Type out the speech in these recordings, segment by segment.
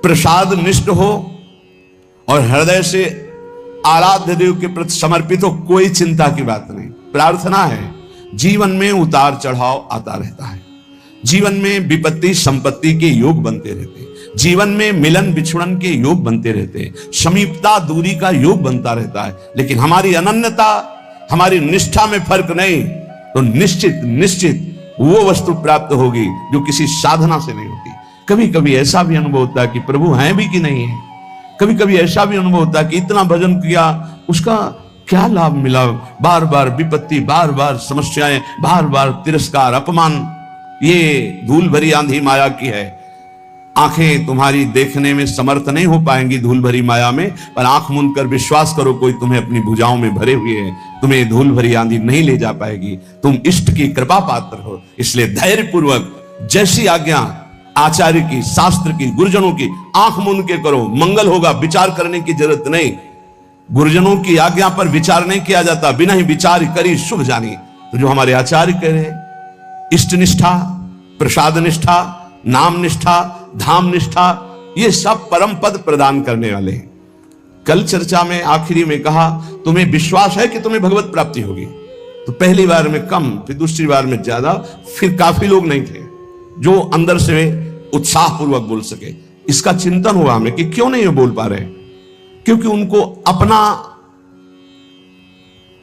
प्रसाद निष्ठ हो और हृदय से आराध्य देव के प्रति समर्पित हो, कोई चिंता की बात नहीं। प्रार्थना है, जीवन में उतार चढ़ाव आता रहता है, जीवन में विपत्ति संपत्ति के योग बनते रहते हैं, जीवन में मिलन बिछुड़न के योग बनते रहते हैं, समीपता दूरी का योग बनता रहता है, लेकिन हमारी अनन्यता, हमारी निष्ठा में फर्क नहीं तो निश्चित निश्चित वो वस्तु प्राप्त होगी जो किसी साधना से नहीं होती। कभी कभी ऐसा भी अनुभव होता है कि प्रभु हैं भी कि नहीं है, कभी कभी ऐसा भी अनुभव होता है कि इतना भजन किया, उसका क्या लाभ मिला, बार बार विपत्ति, बार बार समस्याएं, बार बार तिरस्कार, अपमान। ये धूल भरी आंधी माया की है। आंखें तुम्हारी देखने में समर्थ नहीं हो पाएंगी धूल भरी माया में, पर आंख मूंद कर विश्वास करो, कोई तुम्हें अपनी भुजाओं में भरे हुए है, तुम्हें धूल भरी आंधी नहीं ले जा पाएगी। तुम इष्ट की कृपा पात्र हो, इसलिए धैर्य पूर्वक जैसी आज्ञा आचार्य की, शास्त्र की, गुरुजनों की, आंख मूंद के करो, मंगल होगा। विचार करने की जरूरत नहीं, गुरुजनों की आज्ञा पर विचार नहीं किया जाता, बिना ही विचार करी शुभ जानी। तो जो हमारे आचार्य कह रहे, इष्ट निष्ठा, प्रसाद निष्ठा, नाम निष्ठा, धाम निष्ठा, ये सब परम पद प्रदान करने वाले हैं। कल चर्चा में आखिरी में कहा, तुम्हें विश्वास है कि तुम्हें भगवत प्राप्ति होगी? तो पहली बार में कम, फिर दूसरी बार में ज्यादा, फिर काफी लोग नहीं थे जो अंदर से उत्साह पूर्वक बोल सके। इसका चिंतन हुआ हमें कि क्यों नहीं बोल पा रहे, क्योंकि उनको अपना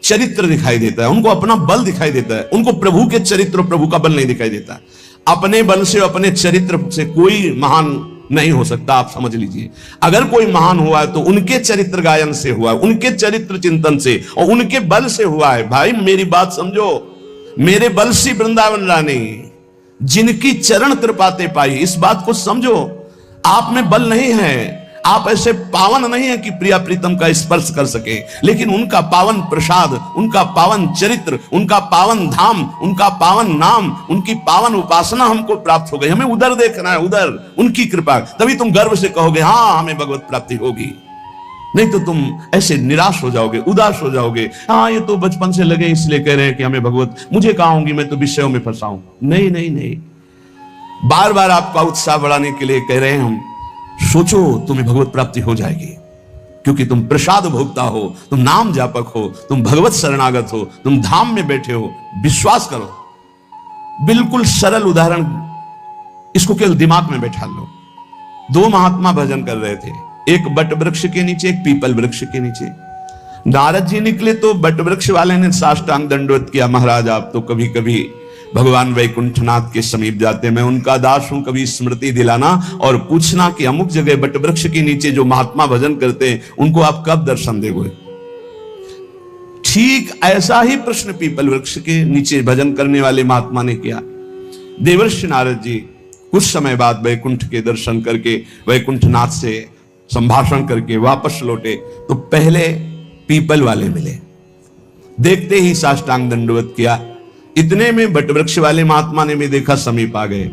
चरित्र दिखाई देता है, उनको अपना बल दिखाई देता है, उनको प्रभु के चरित्र, प्रभु का बल नहीं दिखाई देता। अपने बल से, अपने चरित्र से कोई महान नहीं हो सकता। आप समझ लीजिए, अगर कोई महान हुआ है तो उनके चरित्र गायन से हुआ है, उनके चरित्र चिंतन से और उनके बल से हुआ है। भाई मेरी बात समझो, मेरे बल से वृंदावन रानी, जिनकी चरण कृपाते पाई, इस बात को समझो। आप में बल नहीं है, आप ऐसे पावन नहीं है कि प्रिया प्रीतम का स्पर्श कर सके, लेकिन उनका पावन प्रसाद, उनका पावन चरित्र, उनका पावन धाम, उनका पावन नाम, उनकी पावन उपासना हमको प्राप्त हो गई। हमें उधर देखना है, उधर उनकी कृपा, तभी तुम गर्व से कहोगे हाँ हमें भगवत प्राप्ति होगी। नहीं तो तुम ऐसे निराश हो जाओगे, उदास हो जाओगे। हाँ ये तो बचपन से लगे इसलिए कह रहे हैं कि हमें भगवत, मुझे कहाँ होंगी, मैं तो विषयों में फंसा हूं। नहीं नहीं नहीं, बार बार आपका उत्साह बढ़ाने के लिए कह रहे हैं हम। सोचो तुम्हें भगवत प्राप्ति हो जाएगी, क्योंकि तुम प्रसाद भोक्ता हो, तुम नाम जापक हो, तुम भगवत शरणागत हो, तुम धाम में बैठे हो। विश्वास करो, बिल्कुल सरल उदाहरण, इसको केवल दिमाग में बैठा लो। दो महात्मा भजन कर रहे थे, एक बट वृक्ष के नीचे, एक पीपल वृक्ष के नीचे। नारद जी निकले तो बट वृक्ष वाले ने साष्टांग दंडवत किया, महाराज आप तो कभी कभी भगवान वैकुंठनाथ के समीप जाते, मैं उनका दास हूं, कभी स्मृति दिलाना और पूछना कि अमुक जगह बट वृक्ष के नीचे जो महात्मा भजन करते हैं उनको आप कब दर्शन दोगे। ठीक ऐसा ही प्रश्न पीपल वृक्ष के नीचे भजन करने वाले महात्मा ने किया। देवर्षि नारद जी कुछ समय बाद वैकुंठ के दर्शन करके, वैकुंठनाथ से संभाषण करके वापस लौटे तो पहले पीपल वाले मिले, देखते ही साष्टांग दंडवत किया। इतने में बटवृक्ष वाले महात्मा ने भी देखा, समीप आ गए।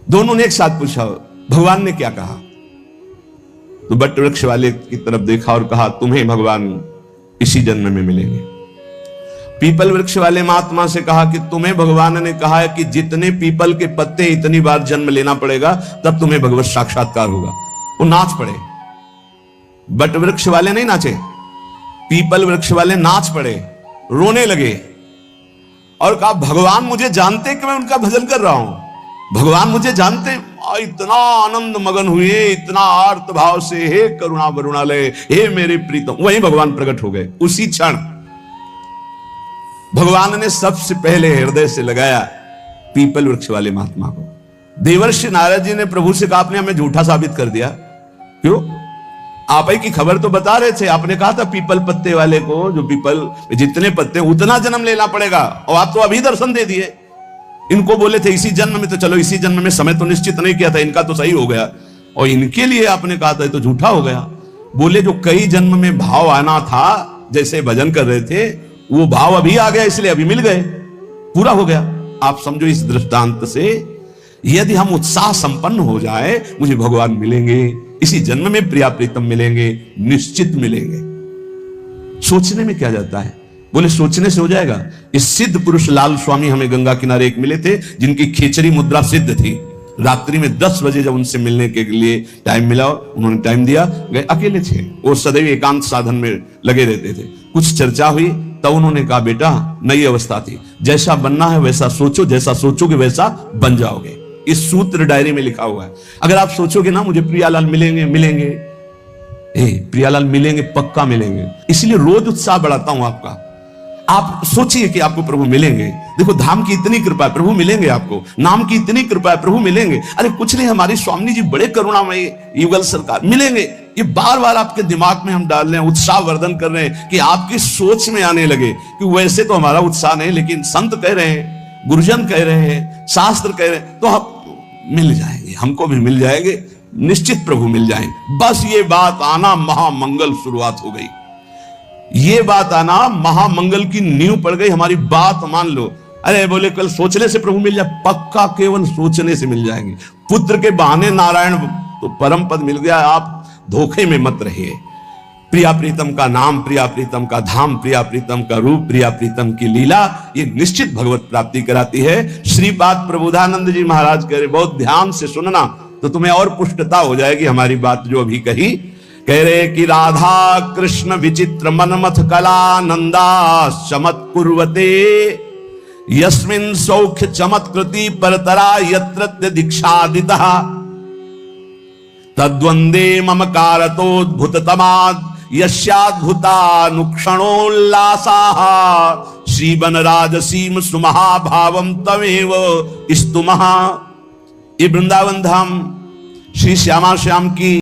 दोनों ने एक साथ पूछा भगवान ने क्या कहा? तो बटवृक्ष वाले की तरफ देखा और कहा तुम्हें भगवान इसी जन्म में मिलेंगे। पीपल वृक्ष वाले महात्मा से कहा कि तुम्हें भगवान ने कहा है कि जितने पीपल के पत्ते इतनी बार जन्म लेना पड़ेगा तब तुम्हें भगवत साक्षात्कार होगा। वो नाच पड़े, बटवृक्ष वाले नहीं नाचे, पीपल वृक्ष वाले नाच पड़े, रोने लगे और कहा भगवान मुझे जानते कि मैं उनका भजन कर रहा हूं, भगवान मुझे जानते। इतना आनंद मगन हुए, इतना आर्त भाव से, हे करुणा वरुणालय, हे मेरे प्रीतम। वहीं भगवान प्रकट हो गए। उसी क्षण भगवान ने सबसे पहले हृदय से लगाया पीपल वृक्ष वाले महात्मा को। देवर्षि नारद जी ने प्रभु से कहा आपने हमें झूठा साबित कर दिया। क्यों? आप ही की खबर तो बता रहे थे, आपने कहा था पीपल पत्ते वाले को, जो पीपल जितने पत्ते उतना जन्म लेना पड़ेगा, और आप तो अभी दर्शन दे दिए। इनको बोले थे इसी जन्म में, तो चलो इसी जन्म में, समय तो निश्चित नहीं किया था, इनका तो सही हो गया, और इनके लिए आपने कहा था तो झूठा हो गया। बोले जो कई जन्म में भाव आना था, जैसे भजन कर रहे थे, वो भाव अभी आ गया, इसलिए अभी मिल गए, पूरा हो गया। आप समझो इस दृष्टांत से यदि हम उत्साह संपन्न हो जाए, मुझे भगवान मिलेंगे, इसी जन्म में प्रिया प्रीतम मिलेंगे, निश्चित मिलेंगे। सोचने में क्या जाता है? बोले सोचने से हो जाएगा। इस सिद्ध पुरुष लाल स्वामी हमें गंगा किनारे एक मिले थे, जिनकी खेचरी मुद्रा सिद्ध थी। रात्रि में 10 बजे जब उनसे मिलने के लिए टाइम मिला, उन्होंने टाइम दिया, गए। अकेले थे वो, सदैव एकांत साधन में लगे रहते थे। कुछ चर्चा हुई तब उन्होंने कहा, बेटा नई अवस्था थी, जैसा बनना है वैसा सोचो, जैसा सोचोगे वैसा बन जाओगे। इस सूत्र डायरी में लिखा हुआ है। अगर आप सोचोगे ना मुझे प्रियालाल मिलेंगे मिलेंगे, प्रियालाल मिलेंगे, पक्का मिलेंगे। इसलिए रोज उत्साह बढ़ाता हूं आपका। आप सोचिए कि आपको प्रभु मिलेंगे। देखो धाम की इतनी कृपा है, प्रभु मिलेंगे आपको। नाम की इतनी कृपा है, प्रभु मिलेंगे। अरे कुछ नहीं, हमारी स्वामी जी बड़े करुणामयी, युगल सरकार मिलेंगे। ये बार बार आपके दिमाग में हम डाल रहे हैं, उत्साह वर्धन कर रहे हैं कि आपकी सोच में आने लगे कि वैसे तो हमारा उत्साह नहीं, लेकिन संत कह रहे हैं, गुरुजन कह रहे हैं, शास्त्र कह रहे हैं, तो हम मिल जाएंगे, हमको भी मिल जाएंगे, निश्चित प्रभु मिल जाएंगे। बस ये बात आना महामंगल शुरुआत हो गई। ये बात आना महामंगल की नींव पड़ गई। हमारी बात मान लो। अरे बोले कल सोचने से प्रभु मिल जाए, पक्का केवल सोचने से मिल जाएंगे। पुत्र के बहाने नारायण तो परम पद मिल गया, आप धोखे में मत रहिए। प्रिया प्रीतम का नाम, प्रिया प्रीतम का धाम, प्रिया प्रीतम का रूप, प्रिया प्रीतम की लीला, ये निश्चित भगवत प्राप्ति कराती है। श्रीपाद प्रबोधानंद जी महाराज कह रहे, बहुत ध्यान से सुनना तो तुम्हें और पुष्टता हो जाएगी हमारी बात जो अभी कही। कह रहे कि राधा कृष्ण विचित्र मनमथ कला नंदा चमत्कुर्वते यस्मिन् सौख्य चमत्कृति परतरा यत्र दीक्षादितः तद्वंदे मम कारतोद्भुततमाद् यस्याद्भुतानुक्षणोल्लासाः श्रीवनराजसीम सुमहाभावं तमेव स्तुमः। ये वृंदावन धाम श्री श्यामा श्याम की